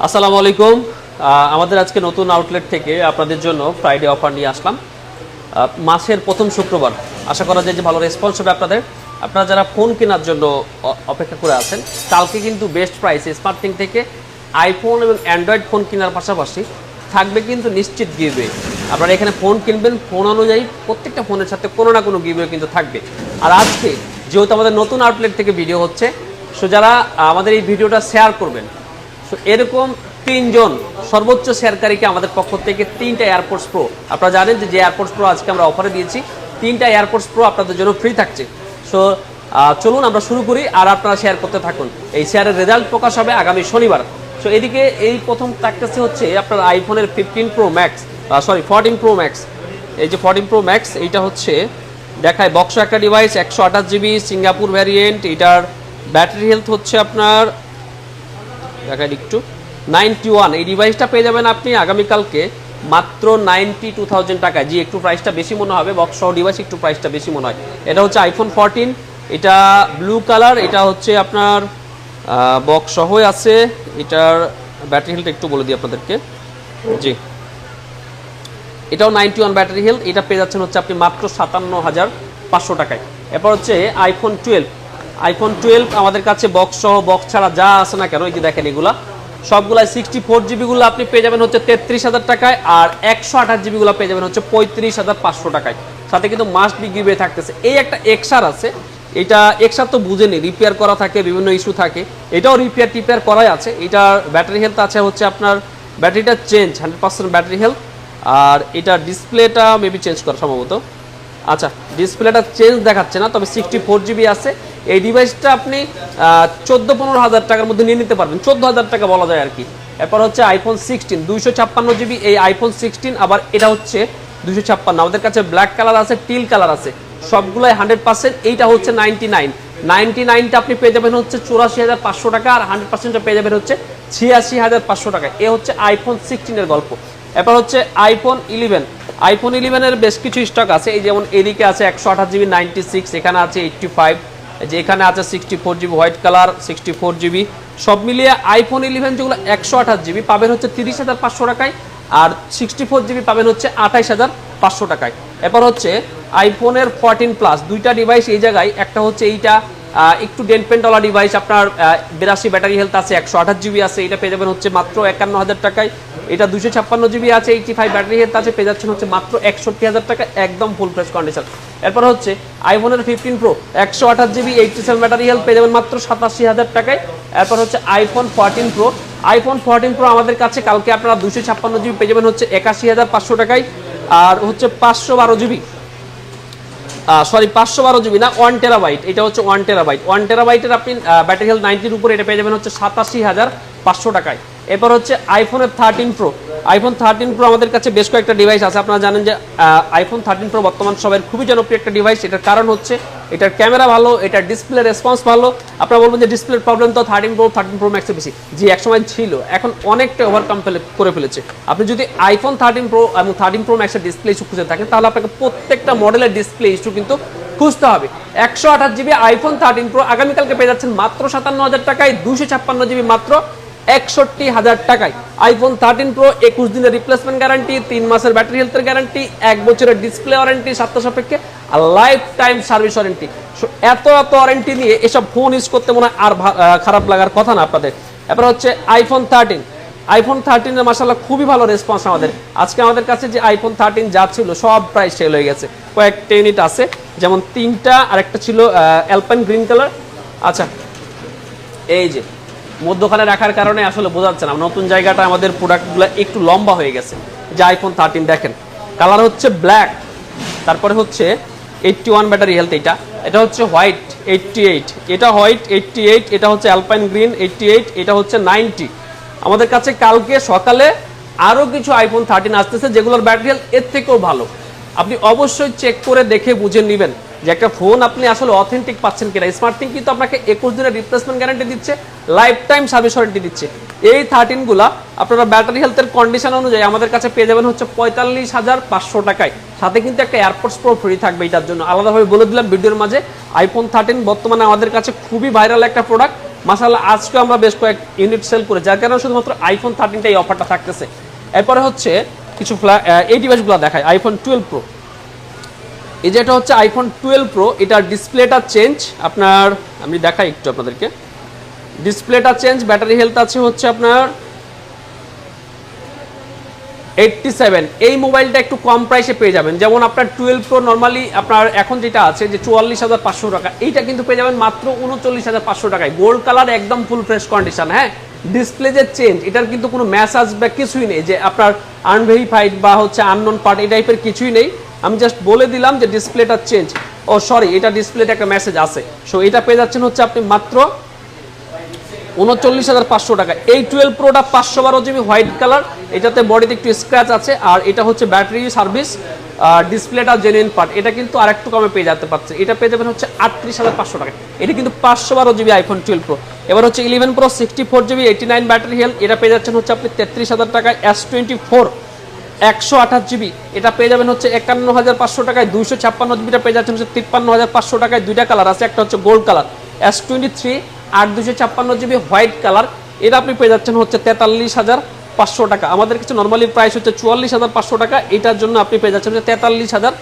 আসসালামু আলাইকুম। আমাদের আজকে নতুন আউটলেট থেকে আপনাদের জন্য ফ্রাইডে অফার নিয়ে আসলাম। মাসের প্রথম শুক্রবার, আশা করা যায় যে ভালো রেসপন্স হবে আপনাদের। আপনারা যারা ফোন কেনার জন্য অপেক্ষা করে আছেন, কালকে কিন্তু বেস্ট প্রাইসে স্মার্টথিং থেকে আইফোন এবং অ্যান্ড্রয়েড ফোন কেনার পাশাপাশি থাকবে কিন্তু নিশ্চিত গিভওয়ে। আপনারা এখানে ফোন কিনবেন, ফোন অনুযায়ী প্রত্যেকটা ফোনের সাথে কোনো না কোনো গিভওয়ে কিন্তু থাকবে। আর আজকে যেহেতু আমাদের নতুন আউটলেট থেকে ভিডিও হচ্ছে, সো যারা আমাদের এই ভিডিওটা শেয়ার করবেন, সো এরকম 3 জন সর্বোচ্চ শেয়ারকারীকে আমাদের পক্ষ থেকে 3টা এয়ারপোর্টস প্রো, আপনারা জানেন যে এয়ারপোর্টস প্রো আজকে আমরা অফারে দিয়েছি, 3টা এয়ারপোর্টস প্রো আপনাদের জন্য ফ্রি থাকছে। সো চলুন আমরা শুরু করি, আর আপনারা শেয়ার করতে থাকুন। এই শেয়ারের রেজাল্ট প্রকাশ হবে আগামী শনিবার। সো এদিকে এই প্রথম থাকতেছে হচ্ছে আপনার আইফোনের 14 প্রো ম্যাক্স। এই যে 14 প্রো ম্যাক্স, এইটা হচ্ছে দেখায় বক্স একটা ডিভাইস, 128 জিবি সিঙ্গাপুর ভ্যারিয়েন্ট। এটার ব্যাটারি হেলথ হচ্ছে আপনার দেখায় একটু 91। এই ডিভাইসটা পেয়ে যাবেন আপনি আগামীকালকে মাত্র 92,000 টাকায়। জি, একটু প্রাইসটা বেশি মনে হবে, বক্স সহ ডিভাইস একটু প্রাইসটা বেশি মনে হয়। এটা হচ্ছে আইফোন 14, এটা ব্লু কালার, এটা হচ্ছে আপনার বক্স সহই আছে। এটার ব্যাটারি হেলথ একটু বলে দিই আপনাদেরকে। জি, এটাও 91 ব্যাটারি হেলথ। এটা পেয়ে যাচ্ছেন হচ্ছে আপনি মাত্র 57,500 টাকায়। এরপর হচ্ছে আইফোন 12 আমাদের কাছে বক্স সহ বক্স ছাড়া যা আছে না কেন, এই যে দেখেন এগুলা সবগুলাই 64 জিবিগুলো আপনি পেয়ে যাবেন হচ্ছে 33,000 টাকায়, আর 128 জিবিগুলো পেয়ে যাবেন হচ্ছে 35,500 টাকায়। সাথে কিন্তু মাস্ট বি গিভওয়ে থাকতেছে। এই একটা এক্সার আছে, এটা এক্সার তো বুঝেনি, রিপেয়ার করা থাকে, বিভিন্ন ইস্যু থাকে, এটাও রিপেয়ার করাই আছে। এটার ব্যাটারি হেলথ আছে হচ্ছে আপনার ব্যাটারিটা চেঞ্জ 100% ব্যাটারি হেলথ। আর এটা ডিসপ্লেটা মেবি চেঞ্জ করা সম্ভবত, আচ্ছা ডিসপ্লেটা চেঞ্জ দেখাচ্ছে না, তবে 64 জিবি আছে। এই ডিভাইসটা আপনি 14-15 হাজার টাকার মধ্যে নিয়ে নিতে পারবেন, 14,000 টাকা বলা যায় আর কি। এরপর হচ্ছে আইফোন 16 256 জিবি। এই আইফোন 16 আবার এটা হচ্ছে 256। আমাদের কাছে ব্ল্যাক কালার আছে, টিল কালার আছে, সবগুলাই 100%। এইটা হচ্ছে 99টা আপনি পেয়ে যাবেন হচ্ছে 84,500 টাকা, আর 100%টা পেয়ে যাবেন হচ্ছে 86,500 টাকা। এ হচ্ছে আইফোন 16 এর গল্প। এরপর হচ্ছে আইফোন 11 এর বেশ কিছু স্টক আছে। এই যেমন এদিকে আছে 128 জিবি 96, এখানে আছে 85, যে এখানে আছে 64 জিবি হোয়াইট কালার 64 জিবি। সব মিলিয়ে আইফোন 11 যেগুলো 128 জিবি পাবেন হচ্ছে 30,500 টাকায়, আর 64 জিবি পাবেন হচ্ছে 28,500 টাকায়। এরপর হচ্ছে আইফোনের 14 প্লাস, দুইটা ডিভাইস এই জায়গায়, একটা হচ্ছে এইটা একটু ডেন্টপেন্টওয়ালা ডিভাইস, আপনার 82 ব্যাটারি হেলথ আছে, 128 জিবি আছে, এটা পেয়ে যাবেন হচ্ছে মাত্র 51,000 টাকায়। এটা 256 জিবি আছে, 85 ব্যাটারি হেলথ আছে, পেয়ে যাচ্ছেন হচ্ছে মাত্র 61,000 টাকা, একদম ফুল ফ্রেশ কন্ডিশন। এরপর হচ্ছে আইফোনের 15 প্রো 128 জিবি 87 ব্যাটারি হেলথ পেয়ে যাবেন মাত্র 87,000 টাকায়। এরপর হচ্ছে আইফোন 14 প্রো আমাদের কাছে কালকে আপনারা 256 জিবি পেয়ে যাবেন হচ্ছে 81,500 টাকায়, আর হচ্ছে 512 জিবি না, 1 টেরাবাইট, এটা হচ্ছে 1 টেরাবাইটের আপনি ব্যাটারি হেলথ 90-র উপরে, এটা পেয়ে যাবেন হচ্ছে 87,500 টাকায়। এরপর হচ্ছে আইফোনের 13 প্রো আমাদের কাছে বেশ কয়েকটা ডিভাইস আছে। আপনারা জানেন যে আইফোন 13 প্রো বর্তমান সবার খুবই জনপ্রিয় একটা ডিভাইস। এটার কারণ হচ্ছে এটার ক্যামেরা ভালো, এটার ডিসপ্লে রেসপন্স ভালো। আপনারা বলবেন যে ডিসপ্লের প্রবলেম তো 13 প্রো ম্যাক্সে বেশি, যে একসময় ছিল, এখন অনেকটা ওভারকাম করে ফেলেছে। আপনি যদি আইফোন 13 প্রো এবং 13 প্রো ম্যাক্সের ডিসপ্লে ইস্যু খুঁজে থাকেন, তাহলে আপনাকে প্রত্যেকটা মডেলের ডিসপ্লে ইস্যু কিন্তু খুঁজতে হবে। 128 জিবি আইফোন 13 প্রো আগামীকালকে পেয়ে যাচ্ছেন মাত্র 57,000 টাকায়, 256 জিবি মাত্র 61,000 টাকায়। আইফোন 13 প্রো 21 দিনের রিপ্লেসমেন্ট গ্যারান্টি, 3 মাসের ব্যাটারি হেলথের গ্যারান্টি, 1 বছরের ডিসপ্লে ওয়ারেন্টি সপ্তাহ সাপেক্ষে, আর লাইফ টাইম সার্ভিস ওয়ারেন্টি। এত ওয়ারেন্টি নিয়ে এসব ফোন ইউজ করতে মনে হয় আর খারাপ লাগার কথা না আপনাদের। এরপর হচ্ছে আইফোন 13 এর মাশাআল্লাহ খুবই ভালো রেসপন্স আমাদের। আজকে আমাদের কাছে যে আইফোন 13 যা ছিল সব প্রাইস সেল হয়ে গেছে। কয়েকটা ইউনিট আছে, যেমন 3টা, আর একটা ছিল অ্যালপাইন গ্রিন কালার। আচ্ছা, এই যে মধ্যখানে রাখার কারণে আসলে বোঝা যাচ্ছে না, নতুন জায়গাটা আমাদের প্রোডাক্টগুলো একটু লম্বা হয়ে গেছে। যে আইফোন 13 দেখেন, কালার হচ্ছে ব্ল্যাক, তারপরে হচ্ছে 81 ব্যাটারি হেলথ, এটা হচ্ছে হোয়াইট 88, এটা হোয়াইট 88, এটা হচ্ছে অ্যালপাইন গ্রিন 88, এটা হচ্ছে 90। আমাদের কাছে কালকে সকালে আরও কিছু আইফোন 13 আসতেছে যেগুলোর ব্যাটারি হেলথ এর থেকেও ভালো। আপনি অবশ্যই চেক করে দেখে বুঝে নেবেন যে একটা ফোন আপনি আসলে অথেন্টিক পাচ্ছেন কিনা। স্মার্টথিং কিন্তু আপনাকে 21 দিনের রিপ্লেসমেন্ট গ্যারান্টি দিচ্ছে, লাইফ টাইম সার্ভিস ওয়ারেন্টি দিচ্ছে। এই 13 গুলা আপনারা ব্যাটারি হেলথের কন্ডিশন অনুযায়ী আমাদের কাছে পেয়ে যাবেন হচ্ছে 45,500 টাকায়। সাথে কিন্তু একটা এয়ারপোর্টস প্রো ফ্রি থাকবে। এটার জন্য আলাদাভাবে বলে দিলাম ভিডিওর মাঝে। আইফোন 13 বর্তমানে আমাদের কাছে খুবই ভাইরাল একটা প্রোডাক্ট। মাশাআল্লাহ আজকে আমরা বেশ কয়েক ইউনিট সেল করে, যার কারণে শুধুমাত্র আইফোন 13টা এই অফারটা থাকতেছে। এরপরে হচ্ছে কিছু এই ডিভাইসগুলো দেখায়। আইফোন 12 প্রো, এই যেটা হচ্ছে আইফোন 12 প্রো, এটার ডিসপ্লেটা চেঞ্জ, আপনার আমি দেখাই একটু আপনাদেরকে। ডিসপ্লেটা চেঞ্জ, ব্যাটারি হেলথ আছে হচ্ছে আপনার 87। এই মোবাইলটা একটু কম প্রাইসে পেয়ে যাবেন। যেমন আপনার 12 প্রো নরমালি আপনার এখন যেটা আছে যে 44,500 টাকা, এইটা কিন্তু পেয়ে যাবেন মাত্র 39,500 টাকায়। গোল্ড কালার, একদম ফুল ফ্রেশ কন্ডিশন। হ্যাঁ, ডিসপ্লে যে চেঞ্জ, এটার কিন্তু কোনো মেসেজ বা কিছুই নেই যে আপনার আনভেরিফাইড বা হচ্ছে আননোন পার্ট, এই টাইপের কিছুই নেই। আমি জাস্ট বলে দিলাম যে ডিসপ্লেটা চেঞ্জ। ও সরি, এটা ডিসপ্লেতে একটা মেসেজ আছে। সো এটা পেয়ে যাচ্ছেন হচ্ছে আপনি মাত্র 39,500 টাকা। এই 12 প্রোটা 512 জিবি হোয়াইট কালার, এটাতে বডিতে একটু স্ক্র্যাচ আছে, আর এটা হচ্ছে ব্যাটারি সার্ভিস, ডিসপ্লেটা জেনুইন পার্ট। এটা কিন্তু আরেকটু কমে পেয়ে যেতে পারছে, এটা পেয়ে যাবেন হচ্ছে 38,500 টাকা। এটা কিন্তু 512 জিবি আইফোন 12 প্রো। এবার হচ্ছে 11 প্রো 64 জিবি 89 ব্যাটারি হেলথ, এটা পেয়ে যাচ্ছেন হচ্ছে আপনি 33,000 টাকায়। S24 128 জিবি, এটা পেয়ে যাবেন হচ্ছে 51,500 টাকায়। 256 জিবিটা পেয়ে যাচ্ছেন হচ্ছে 53,500 টাকায়। দুইটা কালার আছে, একটা হচ্ছে গোল্ড কালার। S23 আর 256 জিবি হোয়াইট কালার, এটা আপনি পেয়ে যাচ্ছেন হচ্ছে 43,500 টাকা। আমাদের কাছে নর্মালি প্রাইস হচ্ছে 44,500 টাকা, এটার জন্য আপনি পেয়ে যাচ্ছেন হচ্ছে 43,500